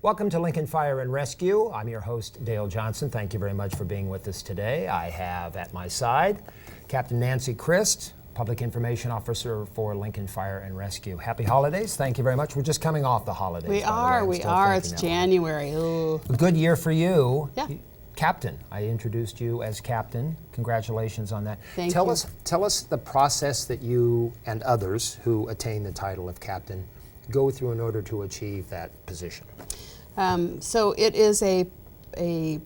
Welcome to Lincoln Fire and Rescue. I'm your host, Dale Johnson. Thank you very much for being with us today. I have at my side Captain Nancy Christ, Public Information Officer for Lincoln Fire and Rescue. Happy holidays. Thank you very much. We're just coming off the holidays. We are. It's January. Ooh. A good year for you. Yeah. Captain. I introduced you as Captain. Congratulations on that. Thank you. Tell us the process that you and others who attain the title of Captain go through in order to achieve that position. So it is a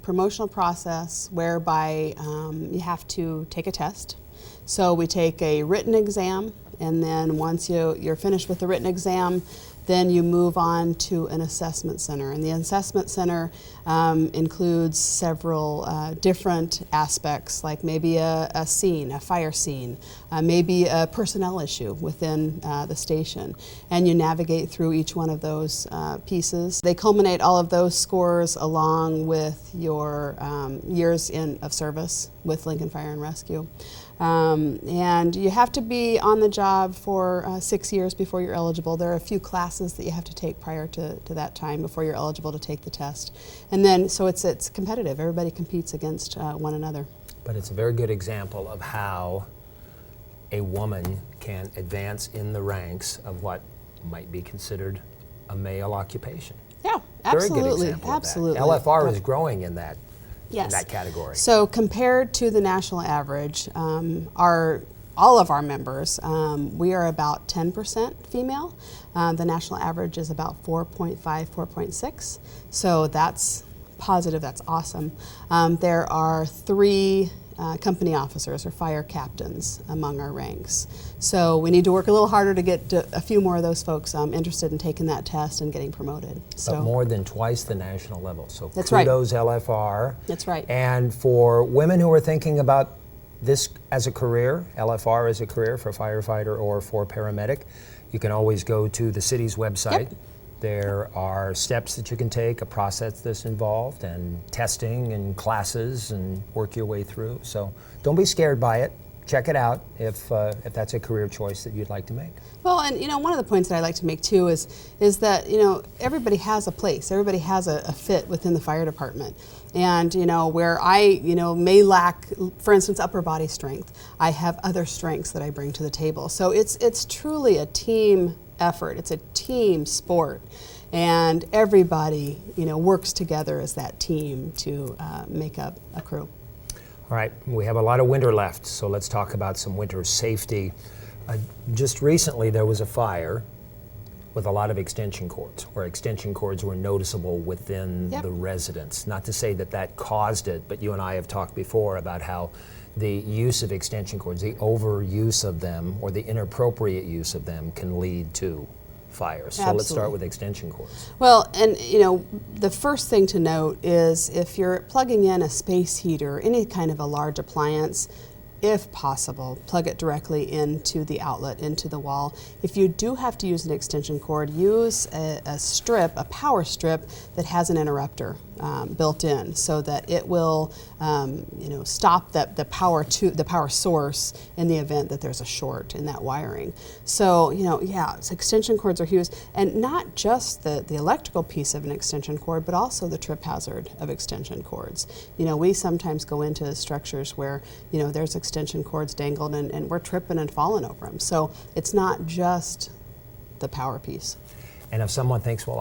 promotional process whereby you have to take a test. So we take a written exam, and then once you're finished with the written exam, then you move on to an assessment center. And the assessment center includes several different aspects, like maybe a scene, a fire scene, maybe a personnel issue within the station. And you navigate through each one of those pieces. They culminate all of those scores along with your years of service with Lincoln Fire and Rescue. And you have to be on the job for 6 years before you're eligible. There are a few classes that you have to take prior to that time before you're eligible to take the test. And then, so it's competitive. Everybody competes against one another. But it's a very good example of how a woman can advance in the ranks of what might be considered a male occupation. Yeah, absolutely. Very good example absolutely. of that. LFR is growing in that. Yes. In that category. So compared to the national average, all of our members, we are about 10% female. The national average is about 4.5, 4.6. So that's positive, that's awesome. There are 3 company officers or fire captains among our ranks. So we need to work a little harder to get a few more of those folks interested in taking that test and getting promoted. But more than twice the national level. So that's kudos, right. LFR. That's right. And for women who are thinking about this as a career, LFR as a career for firefighter or for paramedic, you can always go to the city's website. Yep. There are steps that you can take, a process that's involved, and testing and classes, and work your way through. So don't be scared by it. Check it out if that's a career choice that you'd like to make. Well, and one of the points that I like to make too is that everybody has a place, everybody has a fit within the fire department, and where I may lack, for instance, upper body strength, I have other strengths that I bring to the table. So it's truly a team effort. It's a team sport, and everybody works together as that team to make up a crew. All right, we have a lot of winter left, so let's talk about some winter safety. Just recently there was a fire with a lot of extension cords, where extension cords were noticeable within Yep. the residence. Not to say that caused it, but you and I have talked before about how the use of extension cords, the overuse of them, or the inappropriate use of them can lead to fires. So let's start with extension cords. Well, and the first thing to note is if you're plugging in a space heater, any kind of a large appliance, if possible, plug it directly into the outlet, into the wall. If you do have to use an extension cord, use a strip, a power strip that has an interrupter built in, so that it will stop the power source in the event that there's a short in that wiring. So so extension cords are huge, and not just the electrical piece of an extension cord, but also the trip hazard of extension cords. We sometimes go into structures where there's extension cords dangled, and we're tripping and falling over them. So it's not just the power piece. And if someone thinks, well,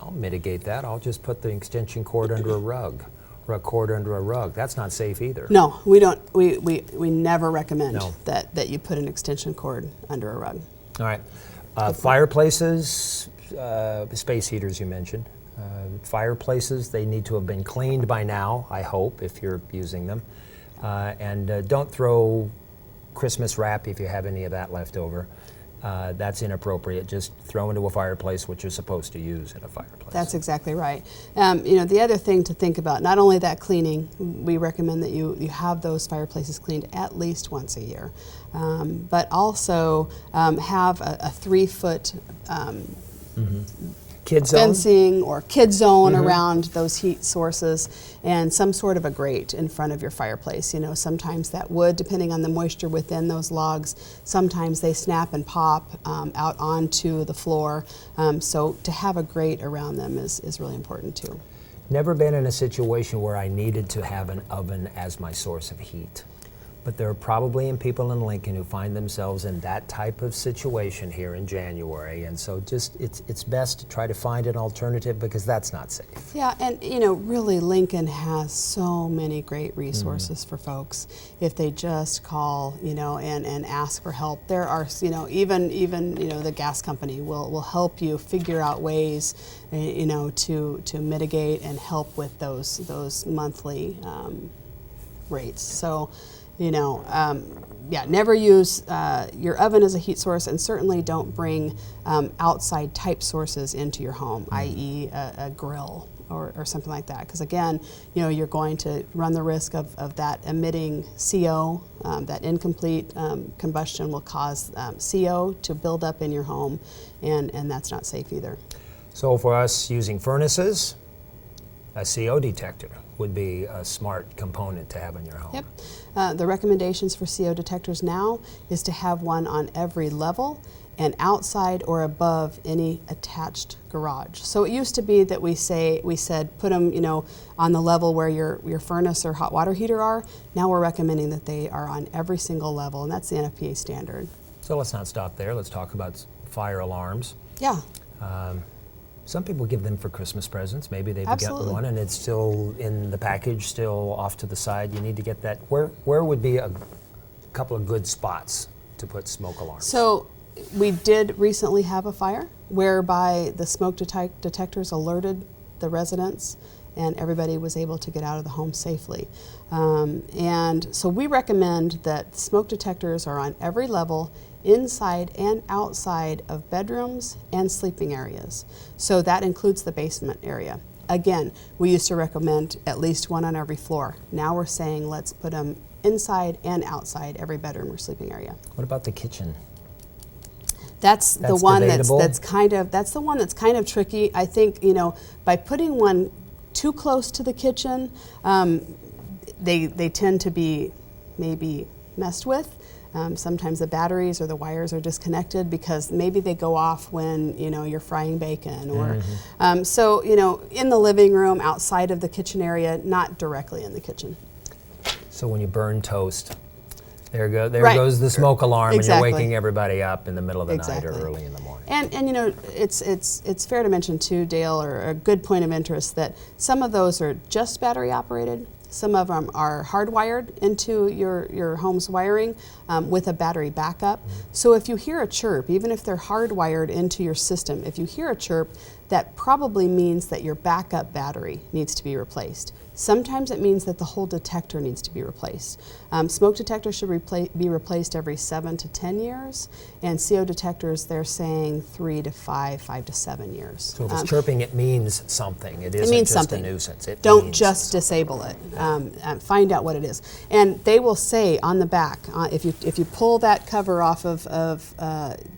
I'll mitigate that, I'll just put the extension cord under a rug, or a cord under a rug. That's not safe either. No, we don't. We never recommend No. that you put an extension cord under a rug. All right. Fireplaces, space heaters you mentioned. Fireplaces, they need to have been cleaned by now, I hope, if you're using them. And don't throw Christmas wrap if you have any of that left over. That's inappropriate. Just throw into a fireplace what you're supposed to use in a fireplace. That's exactly right. The other thing to think about, not only that cleaning, we recommend that you have those fireplaces cleaned at least once a year, but also have a 3-foot Kid zone? fencing or kid zone around those heat sources, and some sort of a grate in front of your fireplace. You know, sometimes that wood, depending on the moisture within those logs, sometimes they snap and pop out onto the floor. So to have a grate around them is really important too. Never been in a situation where I needed to have an oven as my source of heat. But there are probably people in Lincoln who find themselves in that type of situation here in January, and so just it's best to try to find an alternative because that's not safe. Yeah, and you know, really Lincoln has so many great resources for folks if they just call, you know, and ask for help. There are, you know, even you know, the gas company will help you figure out ways, you know, to mitigate and help with those monthly rates. So, you know, yeah, never use your oven as a heat source, and certainly don't bring outside type sources into your home, i.e. a grill or something like that. Because again, you know, you're going to run the risk of that emitting CO, that incomplete combustion will cause CO to build up in your home, and that's not safe either. So for us using furnaces, a CO detector would be a smart component to have in your home. Yep. The recommendations for CO detectors now is to have one on every level and outside or above any attached garage. So it used to be that we said put them, you know, on the level where your furnace or hot water heater are. Now we're recommending that they are on every single level, and that's the NFPA standard. So let's not stop there. Let's talk about fire alarms. Yeah. Some people give them for Christmas presents. Maybe they've Absolutely. got one and it's still in the package, still off to the side. You need to get that. Where would be a couple of good spots to put smoke alarms? So we did recently have a fire whereby the smoke detectors alerted the residents, and everybody was able to get out of the home safely. And so we recommend that smoke detectors are on every level, inside and outside of bedrooms and sleeping areas. So that includes the basement area. Again, we used to recommend at least one on every floor. Now we're saying let's put them inside and outside every bedroom or sleeping area. What about the kitchen? That's the one debatable. that's the one that's kind of tricky. I think, you know, by putting one too close to the kitchen, they tend to be maybe messed with. Sometimes the batteries or the wires are disconnected because maybe they go off when, you know, you're frying bacon, or so, you know, in the living room, outside of the kitchen area, not directly in the kitchen. So when you burn toast, there Right. goes the smoke alarm, Exactly. and you're waking everybody up in the middle of the night or Exactly. early in the morning. And you know, it's fair to mention too, Dale, or a good point of interest, that some of those are just battery operated. Some of them are hardwired into your home's wiring with a battery backup. So if you hear a chirp, even if they're hardwired into your system, if you hear a chirp, that probably means that your backup battery needs to be replaced. Sometimes it means that the whole detector needs to be replaced. Smoke detectors should be replaced every 7 to 10 years, and CO detectors, they're saying 3 to 5, 5 to 7 years. So if it's chirping, it means something. It isn't means just something. a nuisance. It Don't means just disable it. Find out what it is, and they will say on the back, if you pull that cover off of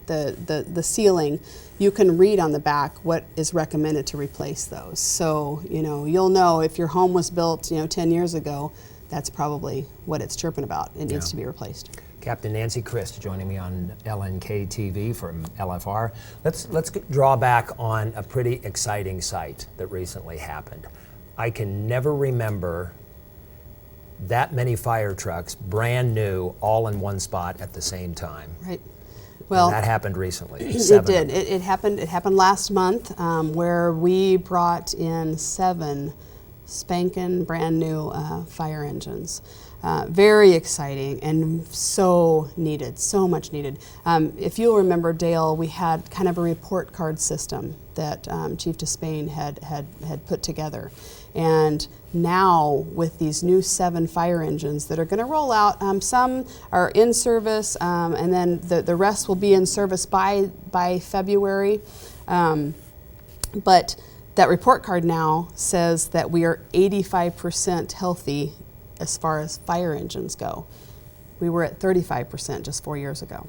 the ceiling, you can read on the back what is recommended to replace those. So, you know, you'll know if your home was built, you know, 10 years ago, that's probably what it's chirping about. It needs to be replaced. Captain Nancy Christ joining me on LNK TV from LFR. Let's draw back on a pretty exciting sight that recently happened. I can never remember that many fire trucks, brand new, all in one spot at the same time. Right. Well, And that happened recently. it 7 did. of them. It happened. It happened last month, where we brought in 7 spanking brand new fire engines. Very exciting and so needed, so much needed. If you'll remember, Dale, we had kind of a report card system that Chief Despain had put together. And now with these new 7 fire engines that are going to roll out, some are in service, and then the rest will be in service by February. But that report card now says that we are 85% healthy as far as fire engines go. We were at 35% just 4 years ago.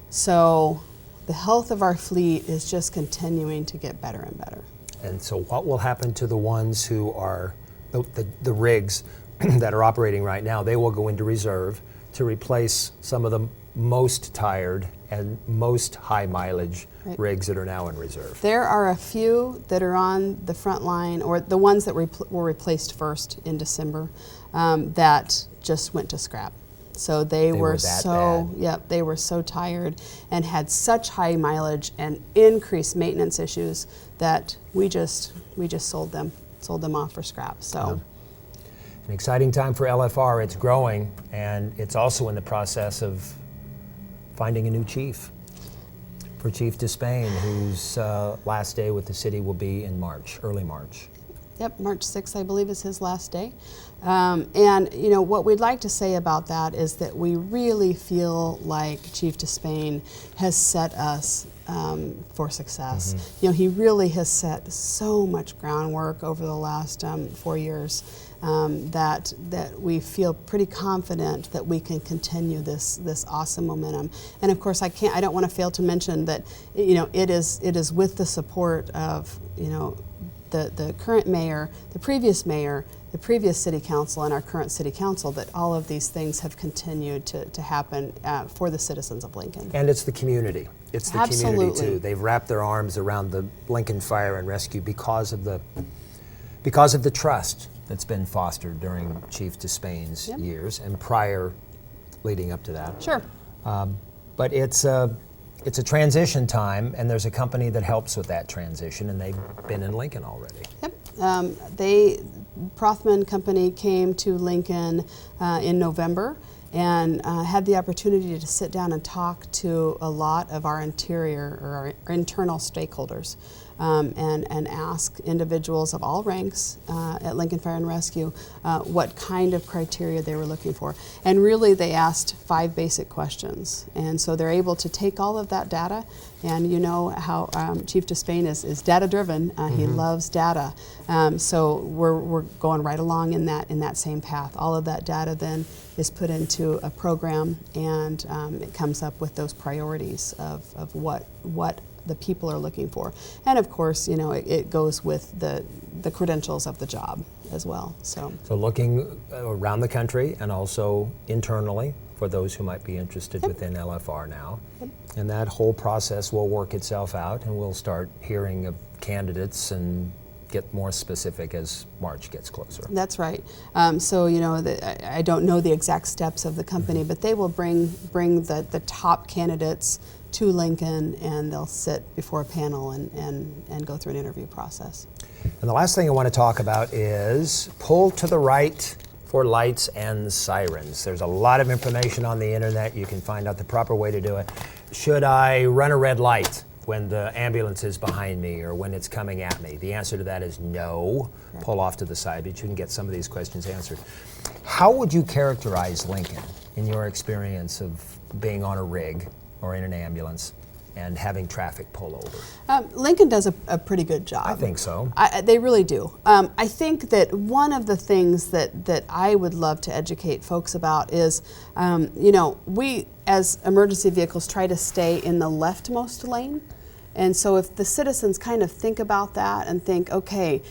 So the health of our fleet is just continuing to get better and better. And so what will happen to the ones who are, the rigs that are operating right now? They will go into reserve to replace some of the most tired and most high mileage rigs that are now in reserve. There are a few that are on the front line, or the ones that were replaced first in December, that just went to scrap. So they were that so, bad. yep, they were so tired and had such high mileage and increased maintenance issues that we just sold them off for scrap. So. An exciting time for LFR. It's growing, and it's also in the process of finding a new chief for Chief Despain, whose last day with the city will be in March, early March. Yep, March 6th, I believe, is his last day. And you know what we'd like to say about that is that we really feel like Chief Despain has set us for success. You know, he really has set so much groundwork over the last 4 years that we feel pretty confident that we can continue this awesome momentum. And of course, I don't want to fail to mention that, you know, it is with the support of, you know, the current mayor, the previous city council, and our current city council, that all of these things have continued to happen for the citizens of Lincoln. And it's the community. It's the Absolutely. community too. They've wrapped their arms around the Lincoln Fire and Rescue because of the trust that's been fostered during Chief Despain's years and prior, leading up to that. Sure. But it's a transition time, and there's a company that helps with that transition, and they've been in Lincoln already. Yep. Prothman Company came to Lincoln in November and had the opportunity to sit down and talk to a lot of our interior or our internal stakeholders and ask individuals of all ranks at Lincoln Fire and Rescue what kind of criteria they were looking for. And really they asked 5 basic questions. And so they're able to take all of that data, and you know how Chief Despain is data driven. He loves data. So we're going right along in that same path. All of that data then is put into a program, and it comes up with those priorities of what the people are looking for. And of course, you know, it goes with the credentials of the job as well. So looking around the country and also internally for those who might be interested within LFR now. And that whole process will work itself out, and we'll start hearing of candidates and get more specific as March gets closer. That's right. So you know, I don't know the exact steps of the company, but they will bring the top candidates to Lincoln, and they'll sit before a panel and go through an interview process. And the last thing I want to talk about is pull to the right for lights and sirens. There's a lot of information on the internet. You can find out the proper way to do it. Should I run a red light when the ambulance is behind me or when it's coming at me? The answer to that is no. Pull off to the side, but you can get some of these questions answered. How would you characterize Lincoln in your experience of being on a rig or in an ambulance and having traffic pull over? Lincoln does a pretty good job. I think so. They really do. I think that one of the things that I would love to educate folks about is, you know, we as emergency vehicles try to stay in the leftmost lane. And so if the citizens kind of think about that and think, okay,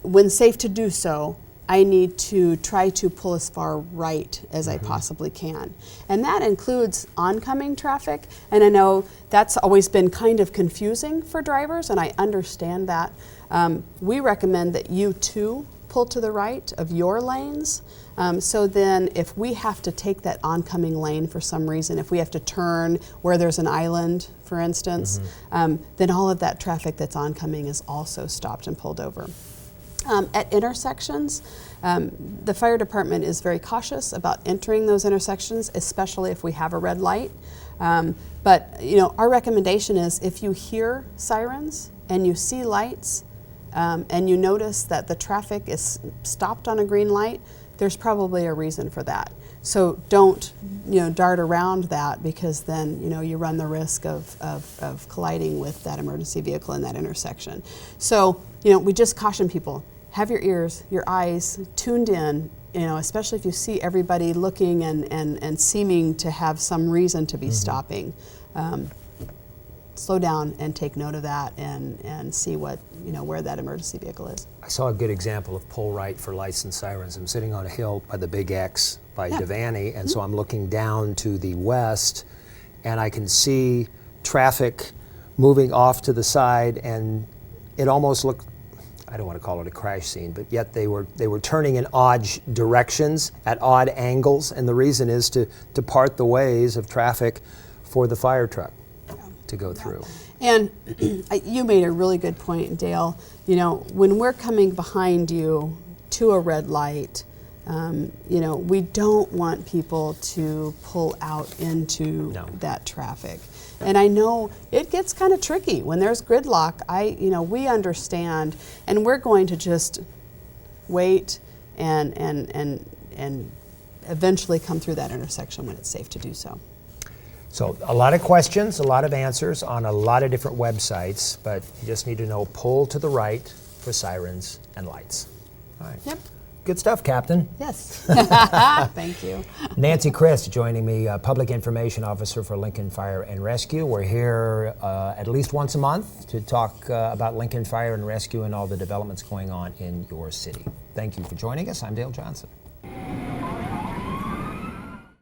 when safe to do so, I need to try to pull as far right as I possibly can. And that includes oncoming traffic. And I know that's always been kind of confusing for drivers, and I understand that. We recommend that you too pull to the right of your lanes. So then if we have to take that oncoming lane for some reason, if we have to turn where there's an island, for instance, then all of that traffic that's oncoming is also stopped and pulled over. At intersections, the fire department is very cautious about entering those intersections, especially if we have a red light. But you know, our recommendation is if you hear sirens and you see lights and you notice that the traffic is stopped on a green light, there's probably a reason for that. So don't, you know, dart around that, because then, you know, you run the risk of colliding with that emergency vehicle in that intersection. So, you know, we just caution people, have your ears, your eyes tuned in, you know, especially if you see everybody looking and seeming to have some reason to be stopping. slow down and take note of that and see what, where that emergency vehicle is. I saw a good example of pull right for lights and sirens. I'm sitting on a hill by the Big X by Yeah. Devaney, and so I'm looking down to the west, and I can see traffic moving off to the side, and it almost looked, I don't want to call it a crash scene, but yet they were turning in odd directions at odd angles, and the reason is to part the ways of traffic for the fire truck to go through. And you made a really good point, Dale. When we're coming behind you to a red light, we don't want people to pull out into No. that traffic. And I know it gets kind of tricky when there's gridlock. We understand, and we're going to just wait and eventually come through that intersection when it's safe to do so. So a lot of questions, a lot of answers on a lot of different websites, but you just need to know pull to the right for sirens and lights. All right. Yep. Good stuff, Captain. Yes. Thank you. Nancy Christ joining me, Public Information Officer for Lincoln Fire and Rescue. We're here at least once a month to talk about Lincoln Fire and Rescue and all the developments going on in your city. Thank you for joining us. I'm Dale Johnson.